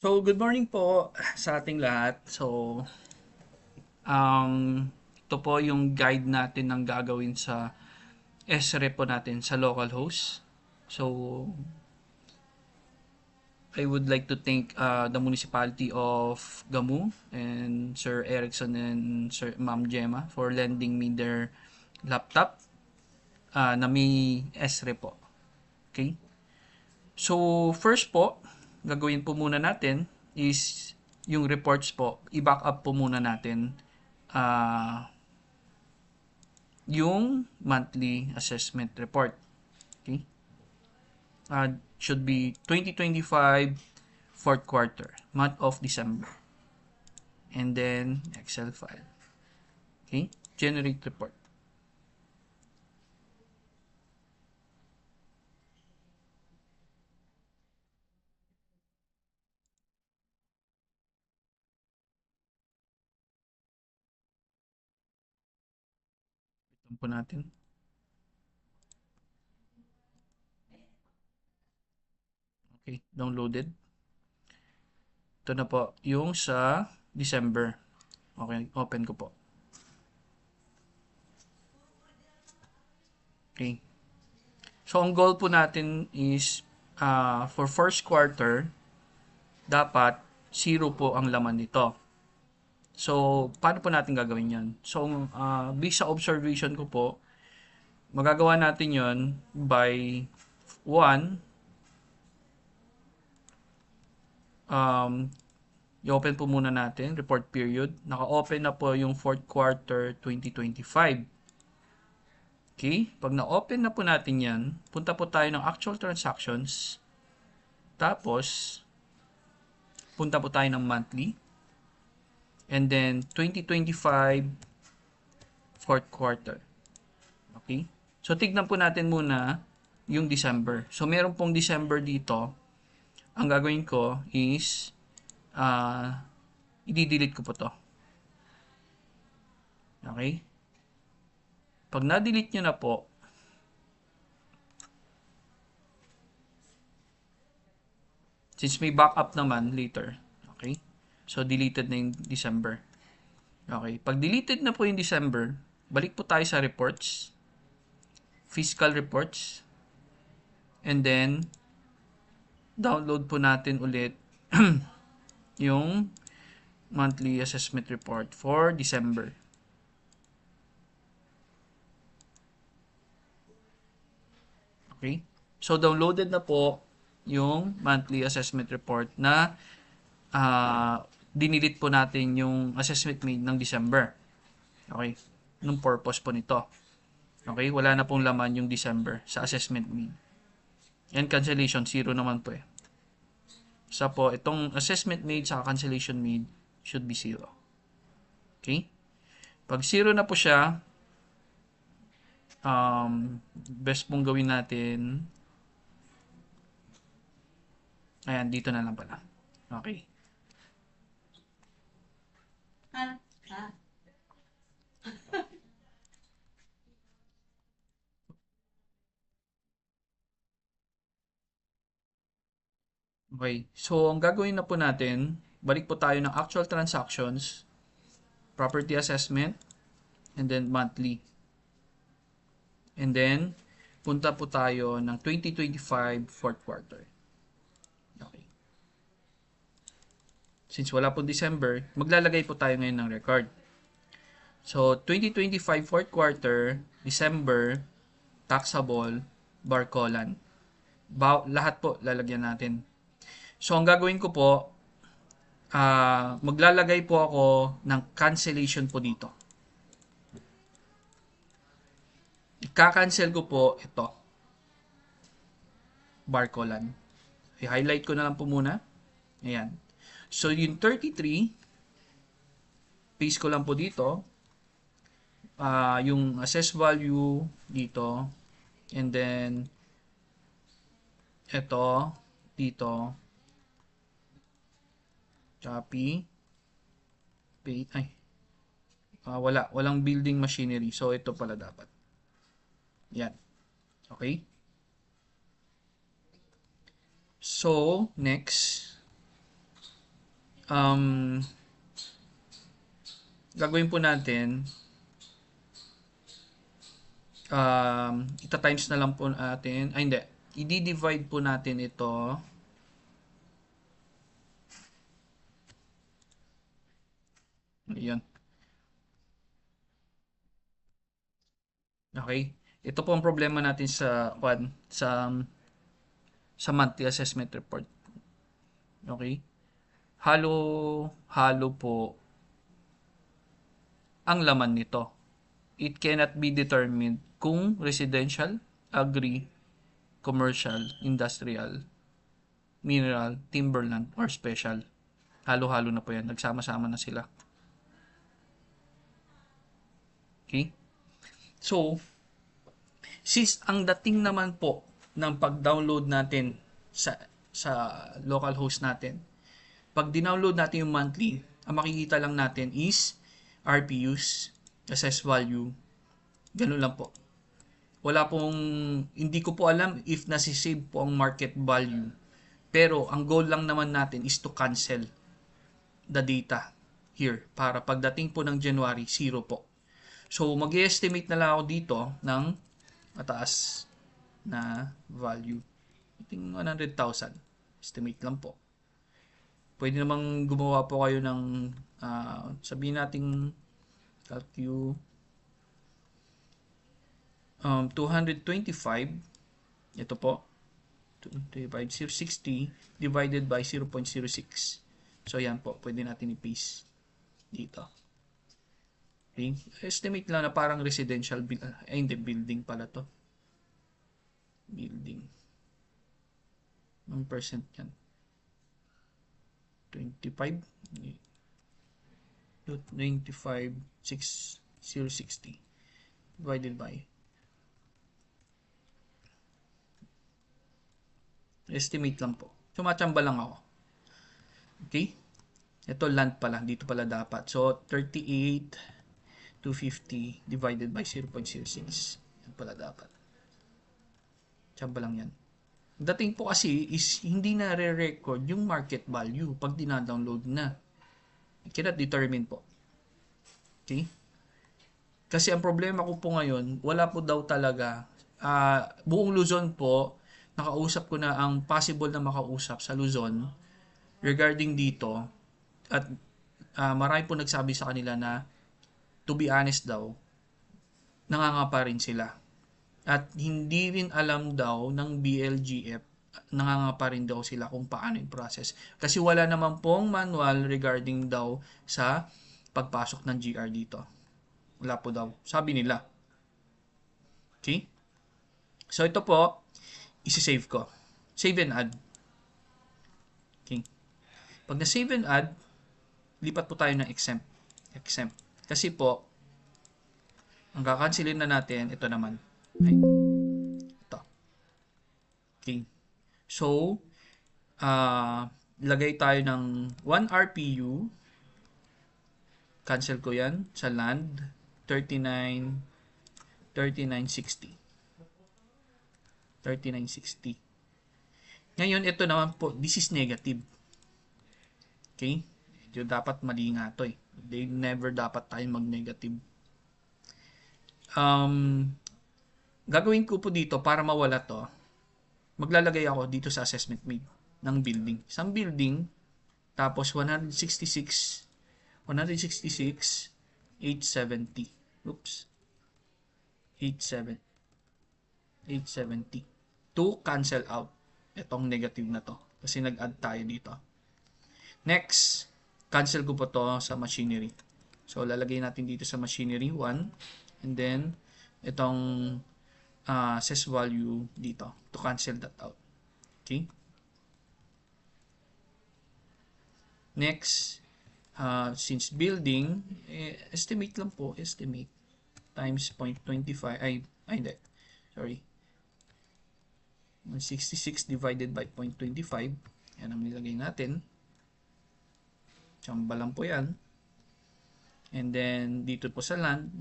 So, good morning po sa ating lahat. So, um, ito po yung guide natin ng gagawin sa SRE po natin sa localhost. So, I would like to thank the municipality of Gamu and Sir Erickson and Sir Ma'am Gemma for lending me their laptop na may SRE po. Okay? So, first po, gagawin po muna natin is yung reports po, i-back up po muna natin uh, yung monthly assessment report. Okay? Should be 2025 fourth quarter, month of December. And then, Excel file. Okay? Generate report. Ito po natin. Okay, downloaded. Ito na po yung sa December. Okay, open ko po. Okay. So, ang goal po natin is for first quarter, dapat 0 po ang laman nito. So, paano po natin gagawin yan? So, based sa observation ko po, magagawa natin yon by 1, um, i-open po muna natin, report period. Naka-open na po yung fourth quarter 2025. Okay? Pag na-open na po natin yan, punta po tayo ng actual transactions. Tapos, punta po tayo ng monthly. And then, 2025 fourth quarter. Okay? So, tignan po natin muna yung December. So, meron pong December dito. Ang gagawin ko is, i-delete ko po to. Okay? Pag na-delete nyo na po, since may backup naman later, okay? So, deleted na yung December. Okay? Pag deleted na po yung December, balik po tayo sa reports, fiscal reports, and then, download po natin ulit yung monthly assessment report for December. Okay? So, downloaded na po yung monthly assessment report na dinilit po natin yung assessment made ng December. Okay? Nung purpose po nito. Okay? Wala na pong laman yung December sa assessment made. And cancellation, 0 naman po eh. Sa po, itong assessment made sa cancellation made should be 0. Okay? Pag 0 na po siya, best pong gawin natin, ayan, dito na lang pala. Okay. Okay. So, ang gagawin na po natin, balik po tayo ng actual transactions, property assessment, and then monthly. And then, punta po tayo ng 2025 fourth quarter. Okay. Since wala po December, maglalagay po tayo ngayon ng record. So, 2025 fourth quarter, December, taxable, Barcolan. Lahat po lalagyan natin. So, ang gagawin ko po, maglalagay po ako ng cancellation po dito. I-cancel ko po ito. Barcolan. I-highlight ko na lang po muna. Ayan. So, yung 33, paste ko lang po dito. Yung assess value dito. And then, ito, dito. Copy. Paste. Ay. Walang building machinery. So, ito pala dapat. Yan. Okay? So, next. um, gagawin po natin, ita-times na lang po natin, ay hindi, i-divide po natin ito. Ayan. Okay. Ito po ang problema natin sa sa monthly assessment report. Okay? Halo po ang laman nito. It cannot be determined kung residential, agri, commercial, industrial, mineral, timberland, or special. Halo-halo na po yan. Nagsama-sama na sila. Okay? So, since ang dating naman po ng pag-download natin sa local host natin, pag dinownload natin yung monthly, ang makikita lang natin is RPUs, assessed value, ganun lang po. Wala pong, hindi ko po alam if nasisave po ang market value. Pero ang goal lang naman natin is to cancel the data here para pagdating po ng January, 0 po. So, mag-estimate na lang ako dito ng mataas na value. I think 100,000. Estimate lang po. Pwede namang gumawa po kayo ng sabihin nating calcu 225. Ito po. 0.60 divided by 0.06. So, yan po. Pwede natin i-paste dito. Okay. Estimate lang na parang residential hindi, building pala to. Building. 1% yan. 25. 95, 060 divided by estimate lang po. Sumatsamba lang ako. Okay? Ito land pala. Dito pala dapat. So, 38,250 divided by 0.06. Yan pala dapat. Tsamba lang yan. Dating po kasi is hindi na re-record yung market value pag dina-download na. You cannot determine po. Okay? Kasi ang problema ko po ngayon, wala po daw talaga. Buong Luzon po, nakausap ko na ang possible na makausap sa Luzon regarding dito. At marami po nagsabi sa kanila na, to be honest daw, nangangapa rin sila. At hindi rin alam daw ng BLGF, nangangapa rin daw sila kung paano yung process. Kasi wala naman pong manual regarding daw sa pagpasok ng GR dito. Wala po daw. Sabi nila. Okay? So, ito po, isi-save ko. Save and add. Okay. Pag na-save and add, lipat po tayo ng exempt. Exempt. Kasi po, ang kakansilin na natin, ito naman. Ay, ito. Okay. So, lagay tayo ng 1 RPU. Cancel ko yan sa land. 3960. 3960. Ngayon, ito naman po, this is negative. Okay? Ito dapat mali nga to eh. They never dapat tayo mag-negative. Gagawin ko po dito para mawala to. Maglalagay ako dito sa assessment made ng building. Isang building, tapos 166, 870. Oops. 870. To cancel out itong negative na to. Kasi nag-add tayo dito. Next, cancel ko po to sa machinery. So, lalagay natin dito sa machinery 1. And then, itong assess value dito to cancel that out. Okay? Next, since building, estimate lang po, estimate times 0.25, hindi, sorry. 166 divided by 0.25, yan ang nilagay natin. Tsamba lang po yan. And then, dito po sa land,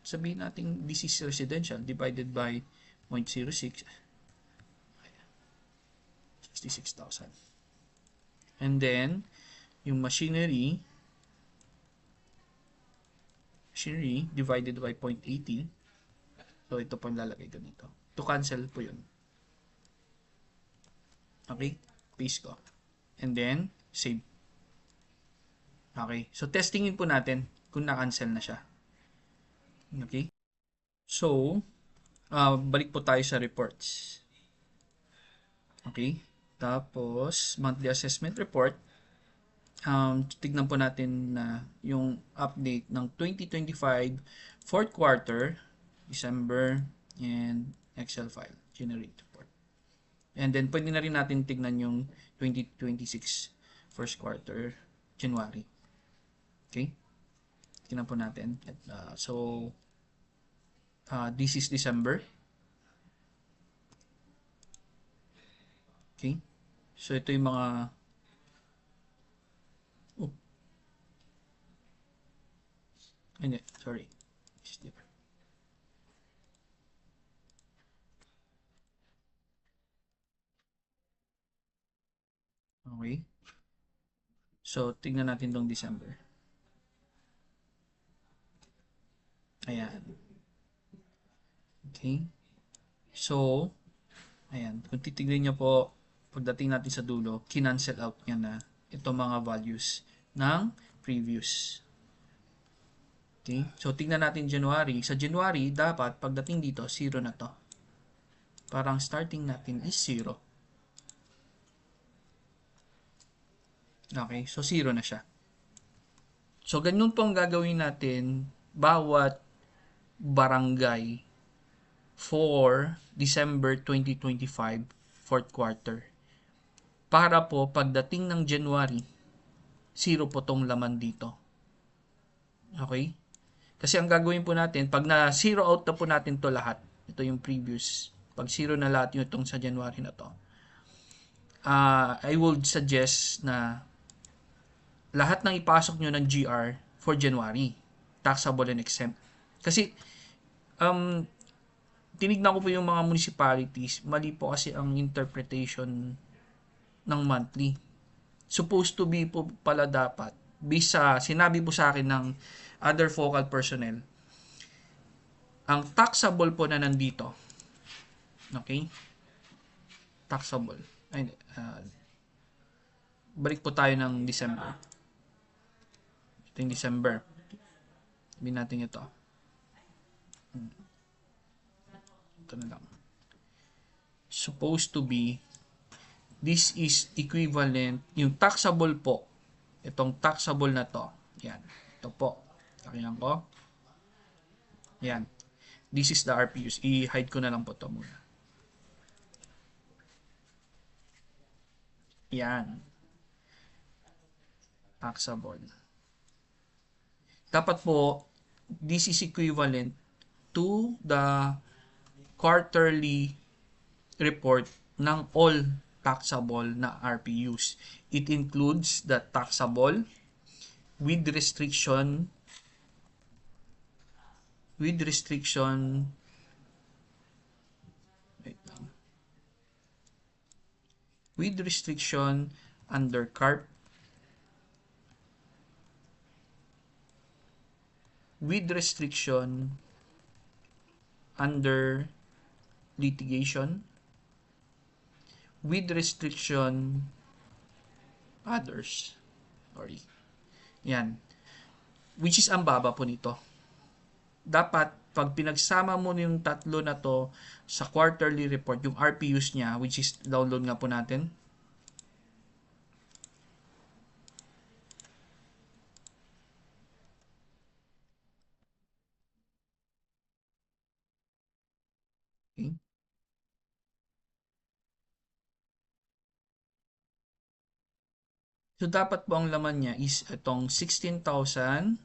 sabihin natin this is residential divided by 0.06. 66,000. And then, yung machinery divided by 0.80. So, ito po lalagay ko dito. To cancel po yun. Okay? Paste ko. And then, save. Okay. So, testingin po natin kung na-cancel na siya. Okay? So, balik po tayo sa reports. Okay? Tapos, monthly assessment report. Tignan po natin na yung update ng 2025 fourth quarter, December, and Excel file, generate report. And then, pwede na rin natin tignan yung 2026 first quarter, January. Okay? Tignan po natin. This is December. Okay? So, ito yung mga hindi, sorry. Okay. So, tignan natin tong December. Ayan. Okay. So, ayan. Kung titignan nyo po, pagdating natin sa dulo, kinancel out niya na itong mga values ng previous. Okay. So, tignan natin January. Sa January, dapat pagdating dito, 0 na to. Parang starting natin is 0. Okay. So, 0 na siya. So, ganun po ang gagawin natin bawat barangay for December 2025 fourth quarter. Para po pagdating ng January, 0 po tong laman dito. Okay? Kasi ang gagawin po natin, pag na 0 out na po natin to lahat, ito yung previous, pag 0 na lahat yung itong sa January na to, I would suggest na lahat ng ipasok nyo ng GR for January, taxable and exempt. Kasi, tinignan ko po yung mga municipalities, mali po kasi ang interpretation ng monthly. Supposed to be po pala dapat, bisa sinabi po sa akin ng other focal personnel, ang taxable po na nandito, okay? Taxable. Ay, balik po tayo ng December. Ito yung December. Sabihin natin ito. Ito na lang. Supposed to be, this is equivalent, yung taxable po, itong taxable na to, yan, ito po, sakihan ko, yan, this is the RPUs, i-hide ko na lang po ito muna, yan, taxable, dapat po, this is equivalent to the quarterly report ng all taxable na RPUs. It includes the taxable with restriction wait lang. With restriction under CARP, with restriction under litigation, with restriction others. Sorry. Yan. Which is ang baba po nito. Dapat, pag pinagsama mo yung tatlo na to sa quarterly report, yung RPUs niya, which is download nga po natin. Okay. So, dapat po ang laman niya is itong 16,419.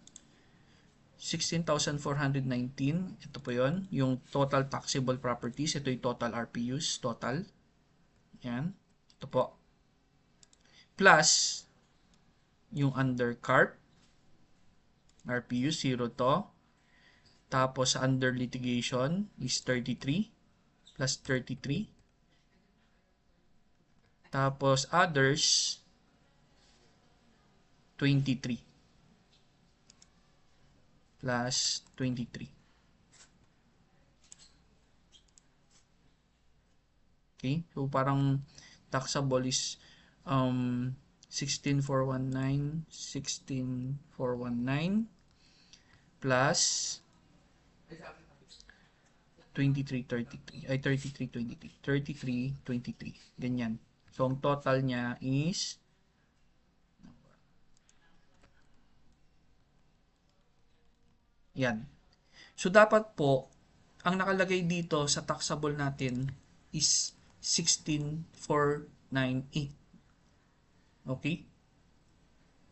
Ito po yon, yung total taxable properties. Ito yung total RPUs, total. Yan. Ito po. Plus, yung under CARP, RPU 0 to. Tapos, under litigation is 33 plus 33. Tapos, others 23 plus 23. Okay? So, parang taxable is 16,419 plus 2333 ay 3323 ganyan. So, ang total niya is yan. So, dapat po, ang nakalagay dito sa taxable natin is 16,498. Okay?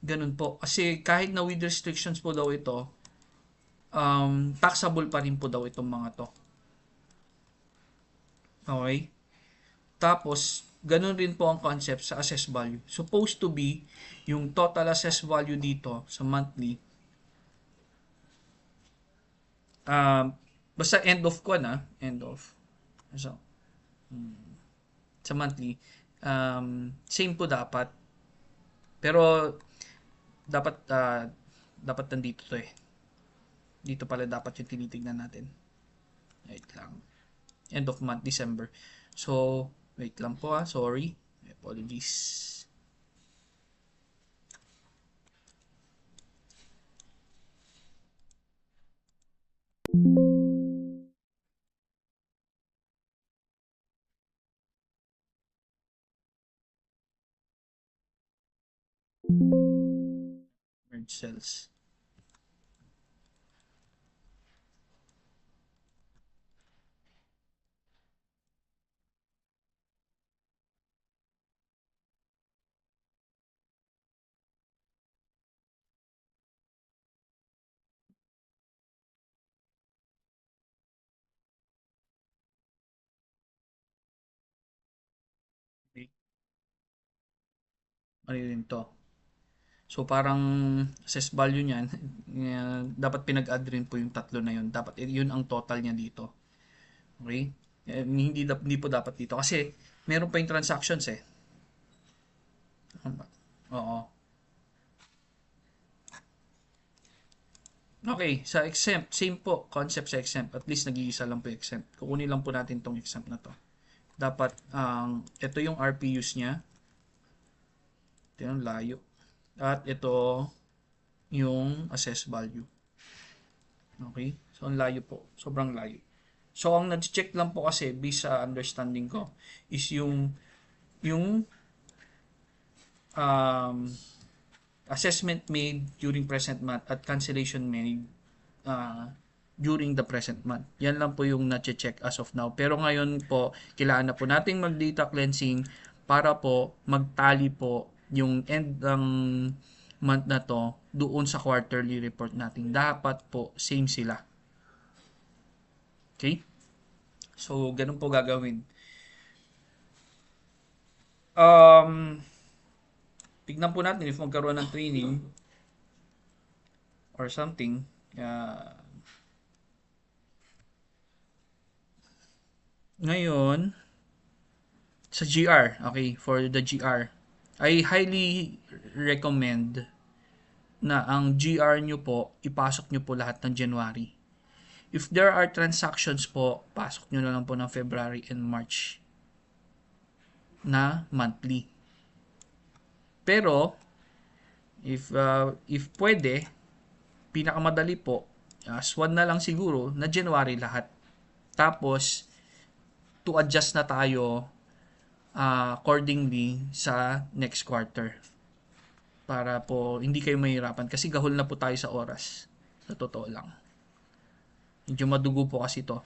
Ganun po. Kasi kahit na with restrictions po daw ito, taxable pa rin po daw itong mga to. Okay? Tapos, ganun rin po ang concept sa assessed value. Supposed to be, yung total assessed value dito sa monthly, basta end of ko na, end of. So, sa monthly, same po dapat. Pero, dapat nandito to eh. Dito pala dapat yung tinitignan natin. Wait lang. End of month, December. So, wait lang po sorry. Apologies. Merge cells. Okay. Ano yun to? So, parang assess value niyan, dapat pinag-add rin po yung tatlo na yun. Dapat yun ang total niya dito. Okay? Hindi po dapat dito. Kasi, meron pa yung transactions eh. Oo. Okay, sa exempt, same po concept sa exempt. At least nag-iisa lang po yung exempt. Kukunin lang po natin tong exempt na to. Dapat, ito yung RPUs niya. Ito yung layo. At ito yung assess value. Okay? So, ang layo po. Sobrang layo. So, ang nag-check lang po kasi, based sa understanding ko, is yung um, assessment made during present month at cancellation made during the present month. Yan lang po yung na-check as of now. Pero ngayon po, kailangan na po nating mag-data cleansing para po magtali po yung end ng month na to doon sa quarterly report natin. Dapat po same sila. Okay? So, ganun po gagawin. Tignan po natin if magkaroon ng training or something. Ngayon, sa GR, okay, for the GR, I highly recommend na ang GR nyo po, ipasok nyo po lahat ng January. If there are transactions po, pasok nyo na lang po ng February and March na monthly. Pero, if pwede, pinakamadali po, swan na lang siguro na January lahat. Tapos, to adjust na tayo accordingly sa next quarter. Para po hindi kayo mahirapan kasi gahol na po tayo sa oras. Sa totoo lang. Medyo madugo po kasi to.